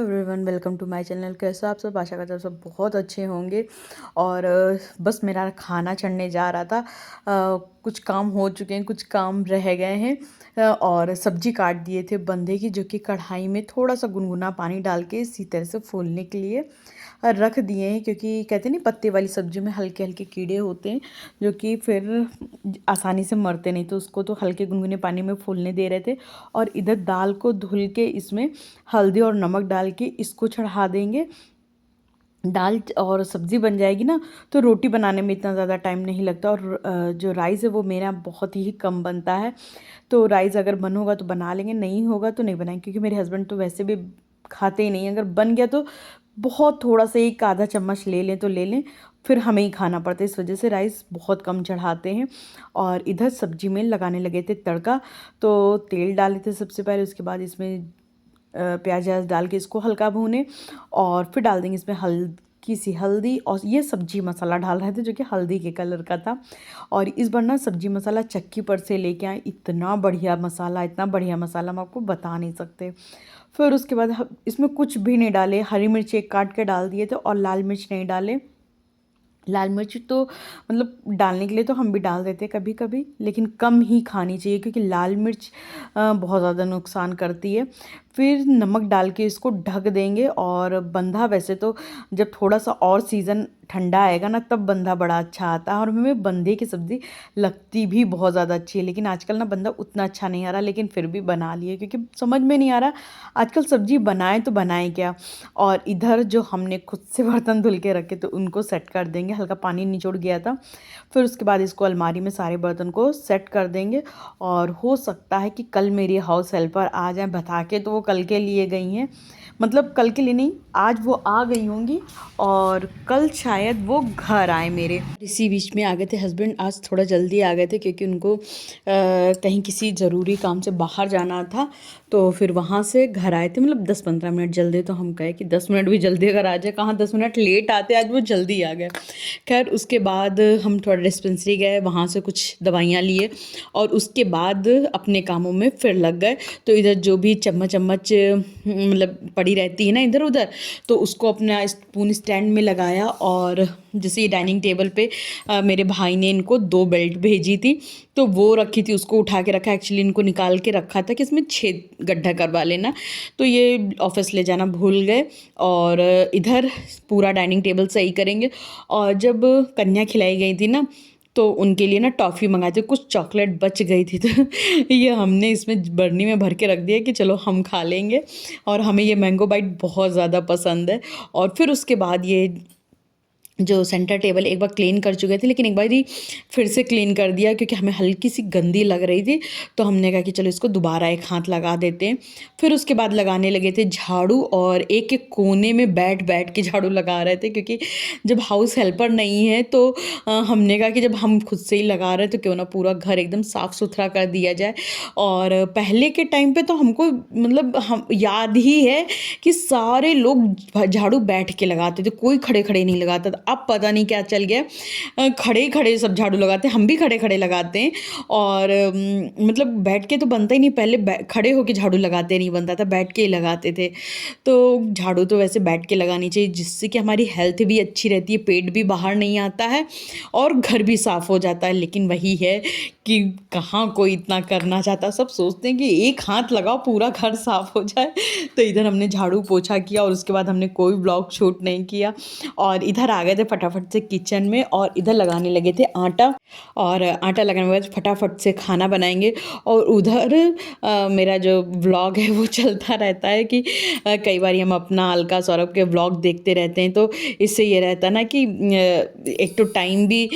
Everyone, welcome to my channel. कैसे हो आप सब? आशा करता हूँ सब बहुत अच्छे होंगे। और बस मेरा खाना चढ़ने जा रहा था। कुछ काम हो चुके हैं, कुछ काम रह गए हैं। और सब्जी काट दिए थे बंधे की, जो कि कढ़ाई में थोड़ा सा गुनगुना पानी डाल के इसी तरह से फूलने के लिए रख दिए हैं। क्योंकि कहते हैं नहीं, पत्ते वाली सब्जी में हल्के हल्के कीड़े होते हैं जो कि फिर आसानी से मरते नहीं, तो उसको तो हल्के गुनगुने पानी में फूलने दे रहे थे। और इधर दाल को धुल के इसमें हल्दी और नमक डाल के इसको चढ़ा देंगे। दाल और सब्ज़ी बन जाएगी ना, तो रोटी बनाने में इतना ज़्यादा टाइम नहीं लगता। और जो राइस है वो मेरा बहुत ही कम बनता है। तो राइस अगर बन होगा तो बना लेंगे, नहीं होगा तो नहीं बनाएंगे। क्योंकि मेरे हस्बैंड तो वैसे भी खाते ही नहीं, अगर बन गया तो बहुत थोड़ा सा, एक आधा चम्मच ले लें तो ले लें, फिर हमें ही खाना पड़ता है। इस वजह से राइस बहुत कम चढ़ाते हैं। और इधर सब्जी में लगाने लगे थे तड़का। तो तेल डाले थे सबसे पहले, उसके बाद इसमें प्याज व्याज डाल के इसको हल्का भूने, और फिर डाल देंगे इसमें हल्की सी हल्दी। और ये सब्जी मसाला डाल रहे थे जो कि हल्दी के कलर का था। और इस बार ना सब्जी मसाला चक्की पर से लेके आए, इतना बढ़िया मसाला, इतना बढ़िया मसाला हम आपको बता नहीं सकते। फिर उसके बाद इसमें कुछ भी नहीं डाले, हरी मिर्च एक काट के डाल दिए थे और लाल मिर्च नहीं डाले। लाल मिर्च तो मतलब डालने के लिए तो हम भी डाल देते कभी कभी, लेकिन कम ही खानी चाहिए क्योंकि लाल मिर्च बहुत ज़्यादा नुकसान करती है। फिर नमक डाल के इसको ढक देंगे। और बंधा वैसे तो जब थोड़ा सा और सीज़न ठंडा आएगा ना, तब बंधा बड़ा अच्छा आता है। और हमें बंधे की सब्ज़ी लगती भी बहुत ज़्यादा अच्छी है। लेकिन आजकल ना बंधा उतना अच्छा नहीं आ रहा, लेकिन फिर भी बना लिए क्योंकि समझ में नहीं आ रहा आजकल सब्ज़ी बनाएं तो बनाएं क्या। और इधर जो हमने खुद से बर्तन धुल के रखे तो उनको सेट कर देंगे, हल्का पानी निचोड़ गया था। फिर उसके बाद इसको अलमारी में सारे बर्तन को सेट कर देंगे। और हो सकता है कि कल मेरी हाउस हेल्पर आ जाए, बता के तो वो कल के लिए गई हैं, मतलब कल के लिए नहीं, आज वो आ गई होंगी और कल शायद वो घर आए मेरे। इसी बीच में आ गए थे हस्बैंड, आज थोड़ा जल्दी आ गए थे क्योंकि उनको कहीं किसी ज़रूरी काम से बाहर जाना था। तो फिर वहाँ से घर आए थे, मतलब 10-15 मिनट जल्दी। तो हम कहे कि 10 मिनट भी जल्दी अगर आ जाए, कहाँ 10 मिनट लेट आते, आज वो जल्दी आ गए। खैर उसके बाद हम थोड़ा डिस्पेंसरी गए, वहाँ से कुछ दवाइयाँ लिए और उसके बाद अपने कामों में फिर लग गए। तो इधर जो भी चम्मच मतलब पड़ी रहती है ना इधर उधर, तो उसको अपना स्पून स्टैंड में लगाया। और जैसे ये डाइनिंग टेबल पे मेरे भाई ने इनको 2 बेल्ट भेजी थी, तो वो रखी थी, उसको उठा के रखा। एक्चुअली इनको निकाल के रखा था कि इसमें 6 गड्ढा करवा लेना, तो ये ऑफिस ले जाना भूल गए। और इधर पूरा डाइनिंग टेबल सही करेंगे। और जब कन्या खिलाई गई थी ना, तो उनके लिए ना टॉफ़ी मंगाए थे, कुछ चॉकलेट बच गई थी, तो ये हमने इसमें बर्नी में भर के रख दिया कि चलो हम खा लेंगे। और हमें ये मैंगो बाइट बहुत ज़्यादा पसंद है। और फिर उसके बाद ये जो सेंटर टेबल एक बार क्लीन कर चुके थे, लेकिन एक बार ही फिर से क्लीन कर दिया क्योंकि हमें हल्की सी गंदी लग रही थी। तो हमने कहा कि चलो इसको दोबारा एक हाथ लगा देते हैं। फिर उसके बाद लगाने लगे थे झाड़ू, और एक एक कोने में बैठ बैठ के झाड़ू लगा रहे थे क्योंकि जब हाउस हेल्पर नहीं है तो हमने कहा कि जब हम खुद से ही लगा रहे हैं तो क्यों ना पूरा घर एकदम साफ़ सुथरा कर दिया जाए। और पहले के टाइम पे तो हमको मतलब हम याद ही है कि सारे लोग झाड़ू बैठ के लगाते थे, कोई खड़े खड़े नहीं लगाता था। अब पता नहीं क्या चल गया, खड़े खड़े सब झाड़ू लगाते हैं, हम भी खड़े खड़े लगाते हैं। और मतलब बैठ के तो बनता ही नहीं, पहले खड़े होके झाड़ू लगाते नहीं बनता था, बैठ के ही लगाते थे। तो झाड़ू तो वैसे बैठ के लगानी चाहिए, जिससे कि हमारी हेल्थ भी अच्छी रहती है, पेट भी बाहर नहीं आता है और घर भी साफ़ हो जाता है। लेकिन वही है कि कहाँ कोई इतना करना चाहता, सब सोचते हैं कि एक हाथ लगाओ पूरा घर साफ़ हो जाए। तो इधर हमने झाड़ू पोछा किया और उसके बाद हमने कोई ब्लॉग शूट नहीं किया। और इधर आ गए थे फटाफट से किचन में, और इधर लगाने लगे थे आटा। और आटा लगाने के बाद फटाफट से खाना बनाएंगे। और उधर मेरा जो व्लॉग है वो चलता रहता है कि कई बार हम अपना अलका सौरभ के व्लॉग देखते रहते हैं। तो इससे ये रहता है ना कि एक तो टाइम भी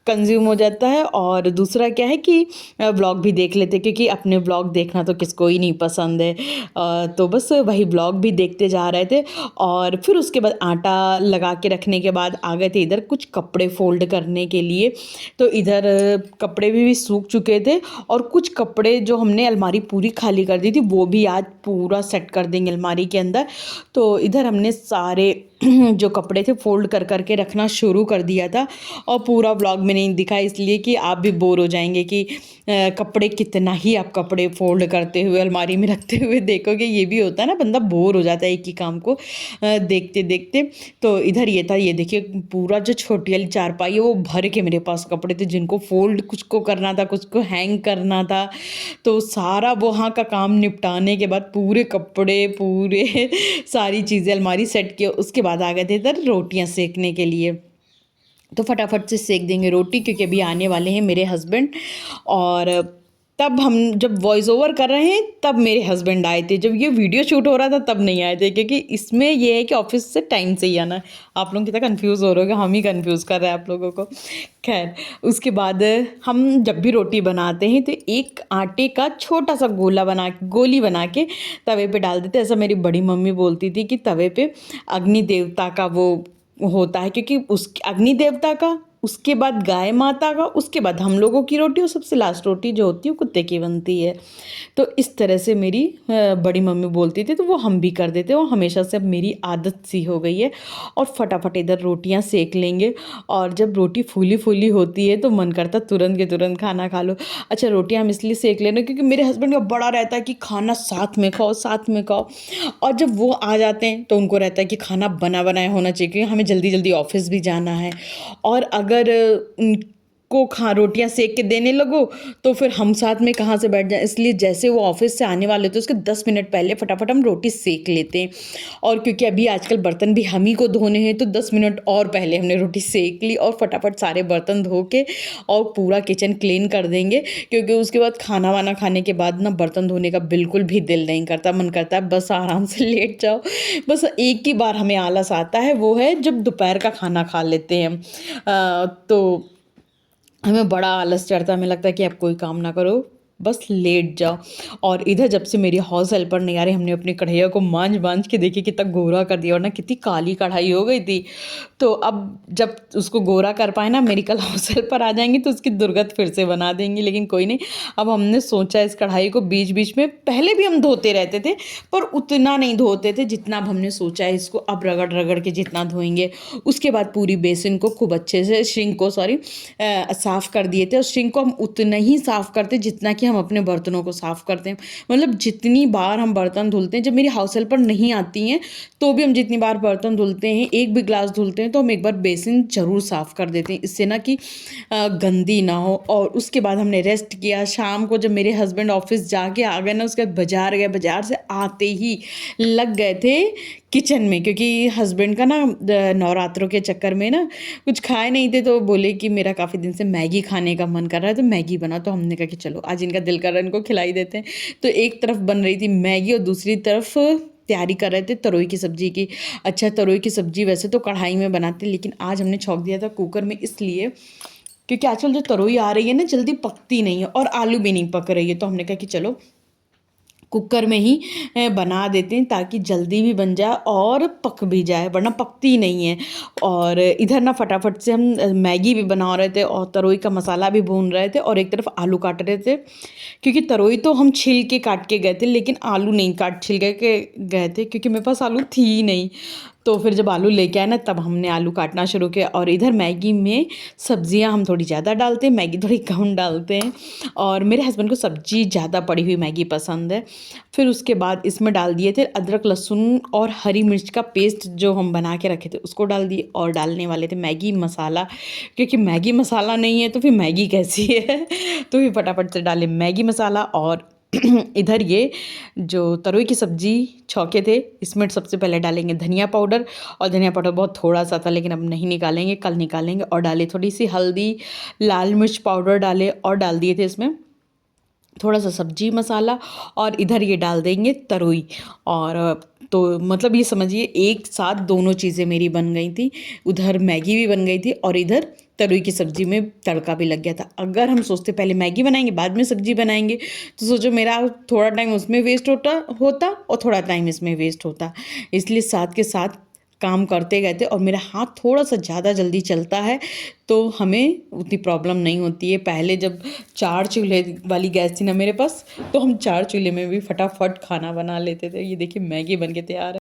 कंज्यूम हो जाता है, और दूसरा क्या है कि व्लॉग भी देख लेते, क्योंकि अपने व्लॉग देखना तो किसको ही नहीं पसंद है। तो बस वही व्लॉग भी देखते जा रहे थे। और फिर उसके बाद आटा लगा के रखने के बाद आ गए थे इधर कुछ कपड़े फोल्ड करने के लिए। तो इधर कपड़े भी सूख चुके थे, और कुछ कपड़े जो हमने अलमारी पूरी खाली कर दी थी वो भी आज पूरा सेट कर देंगे अलमारी के अंदर। तो इधर हमने सारे जो कपड़े थे फ़ोल्ड कर कर के रखना शुरू कर दिया था। और पूरा व्लॉग में नहीं दिखा इसलिए कि आप भी बोर हो जाएँगे कि कपड़े कितना ही आप कपड़े फ़ोल्ड करते हुए अलमारी में रखते हुए देखोगे। ये भी होता है ना, बंदा बोर हो जाता है एक ही काम को देखते-देखते। तो इधर ये था, ये देखिए पूरा जो छोटी वाली चारपाई है वो भर के मेरे पास कपड़े थे, जिनको फ़ोल्ड कुछ को करना था, कुछ को हैंग करना था। तो सारा वहाँ का काम निपटाने के बाद पूरे कपड़े, पूरे सारी चीज़ें अलमारी सेट किए। उसके बाद आ गए थे इधर रोटियाँ सेकने के लिए। तो फटाफट से सेक देंगे रोटी, क्योंकि अभी आने वाले हैं मेरे हस्बैंड। और तब हम जब वॉइस ओवर कर रहे हैं तब मेरे हस्बैंड आए थे। जब ये वीडियो शूट हो रहा था तब नहीं आए थे, क्योंकि इसमें ये है कि ऑफिस से टाइम से ही आना है। आप लोग कितना कंफ्यूज हो रहे हो, हम ही कंफ्यूज कर रहे हैं आप लोगों को। खैर, उसके बाद हम जब भी रोटी बनाते हैं तो एक आटे का छोटा सा गोली बना के तवे पे डाल देते हैं। ऐसा मेरी बड़ी मम्मी बोलती थी कि तवे पे अग्नि देवता का वो होता है, क्योंकि उस अग्नि देवता का, उसके बाद गाय माता का, उसके बाद हम लोगों की रोटी, और सबसे लास्ट रोटी जो होती है वो कुत्ते की बनती है। तो इस तरह से मेरी बड़ी मम्मी बोलती थी, तो वो हम भी कर देते, और हमेशा से अब मेरी आदत सी हो गई है। और फटाफट इधर रोटियां सेक लेंगे। और जब रोटी फूली फूली होती है तो मन करता तुरंत के तुरंत खाना खा लो। अच्छा, रोटियां हम इसलिए सेक लेना क्योंकि मेरे हस्बैंड का बड़ा रहता है कि खाना साथ में खाओ, साथ में खाओ। और जब वो आ जाते हैं तो उनको रहता है कि खाना बना बनाया होना चाहिए, क्योंकि हमें जल्दी जल्दी ऑफिस भी जाना है। और अगर उनको रोटियां सेक के देने लगो तो फिर हम साथ में कहाँ से बैठ जाएं। इसलिए जैसे वो ऑफिस से आने वाले थे उसके 10 मिनट पहले फटाफट हम रोटी सेक लेते हैं। और क्योंकि अभी आजकल बर्तन भी हम ही को धोने हैं, तो 10 मिनट और पहले हमने रोटी सेक ली और फटाफट सारे बर्तन धो के और पूरा किचन क्लीन कर देंगे। क्योंकि उसके बाद खाना वाना खाने के बाद ना बर्तन धोने का बिल्कुल भी दिल नहीं करता, मन करता है बस आराम से लेट जाओ। बस एक ही बार हमें आलस आता है, वो है जब दोपहर का खाना खा लेते हैं हम। तो हमें बड़ा आलस चढ़ता है, हमें लगता है कि अब कोई काम ना करो, बस लेट जाओ। और इधर जब से मेरी हाउस हेल्पर नहीं आ रही, हमने अपनी कढ़ाइयों को मांझ के देखी कितना गोरा कर दिया, और ना कितनी काली कढ़ाई हो गई थी। तो अब जब उसको गोरा कर पाए ना, मेरी कल हाउस हेल्पर आ जाएंगी तो उसकी दुर्गत फिर से बना देंगी। लेकिन कोई नहीं, अब हमने सोचा इस कढ़ाई को बीच बीच में, पहले भी हम धोते रहते थे पर उतना नहीं धोते थे जितना अब हमने सोचा है इसको अब रगड़ रगड़ के जितना धोएंगे। उसके बाद पूरी बेसिन को खूब अच्छे से साफ़ कर दिए थे। और सिंक को हम उतना ही साफ़ करते जितना कि हम अपने बर्तनों को साफ़ करते हैं। मतलब जितनी बार हम बर्तन धुलते हैं, जब मेरी हाउस हेल्पर नहीं आती हैं तो भी हम जितनी बार बर्तन धुलते हैं, एक भी ग्लास धुलते हैं तो हम एक बार बेसिन ज़रूर साफ़ कर देते हैं, इससे ना कि गंदी ना हो। और उसके बाद हमने रेस्ट किया। शाम को जब मेरे हस्बैंड ऑफिस जाके आ गए ना, उसके बाद बाज़ार गए, बाज़ार से आते ही लग गए थे किचन में, क्योंकि हस्बैंड का ना नवरात्रों के चक्कर में ना कुछ खाए नहीं थे, तो बोले कि मेरा काफ़ी दिन से मैगी खाने का मन कर रहा है तो मैगी बना। तो हमने कहा कि चलो आज इनका दिल कर रहा है, इनको खिलाई देते हैं। तो एक तरफ बन रही थी मैगी और दूसरी तरफ तैयारी कर रहे थे तरोई की सब्ज़ी की। अच्छा, तरोई की सब्ज़ी वैसे तो कढ़ाई में बनाते, लेकिन आज हमने छौंक दिया था कुकर में, इसलिए क्योंकि आजकल जो तरोई आ रही है ना जल्दी पकती नहीं है और आलू भी नहीं पक रही है। तो हमने कहा कि चलो कुकर में ही बना देते हैं ताकि जल्दी भी बन जाए और पक भी जाए, वरना पकती नहीं है। और इधर ना फटाफट से हम मैगी भी बना रहे थे और तरोई का मसाला भी भून रहे थे और एक तरफ आलू काट रहे थे। क्योंकि तरोई तो हम छील के काट के गए थे, लेकिन आलू नहीं काट छिल के गए थे क्योंकि मेरे पास आलू थी ही नहीं। तो फिर जब आलू लेके आए ना तब हमने आलू काटना शुरू किया। और इधर मैगी में सब्जियां हम थोड़ी ज़्यादा डालते हैं, मैगी थोड़ी कम डालते हैं। और मेरे हस्बैंड को सब्जी ज़्यादा पड़ी हुई मैगी पसंद है। फिर उसके बाद इसमें डाल दिए थे अदरक लहसुन और हरी मिर्च का पेस्ट जो हम बना के रखे थे उसको डाल दिए। और डालने वाले थे मैगी मसाला, क्योंकि मैगी मसाला नहीं है तो फिर मैगी कैसी है। तो फिर फटाफट से डाले मैगी मसाला। और इधर ये जो तरोई की सब्ज़ी छौके थे, इसमें सबसे पहले डालेंगे धनिया पाउडर। और धनिया पाउडर बहुत थोड़ा सा था, लेकिन अब नहीं निकालेंगे, कल निकालेंगे। और डाले थोड़ी सी हल्दी, लाल मिर्च पाउडर डाले और डाल दिए थे इसमें थोड़ा सा सब्जी मसाला। और इधर ये डाल देंगे तरोई। और तो मतलब ये समझिए एक साथ दोनों चीज़ें मेरी बन गई थी, उधर मैगी भी बन गई थी और इधर तरोई की सब्ज़ी में तड़का भी लग गया था। अगर हम सोचते पहले मैगी बनाएंगे बाद में सब्ज़ी बनाएंगे तो सोचो मेरा थोड़ा टाइम उसमें वेस्ट होता और थोड़ा टाइम इसमें वेस्ट होता। इसलिए साथ के साथ काम करते गए थे। और मेरा हाथ थोड़ा सा ज़्यादा जल्दी चलता है तो हमें उतनी प्रॉब्लम नहीं होती है। पहले जब 4 चूल्हे वाली गैस थी ना मेरे पास, तो हम 4 चूल्हे में भी फटाफट खाना बना लेते थे। ये देखिए मैगी बन के तैयार है।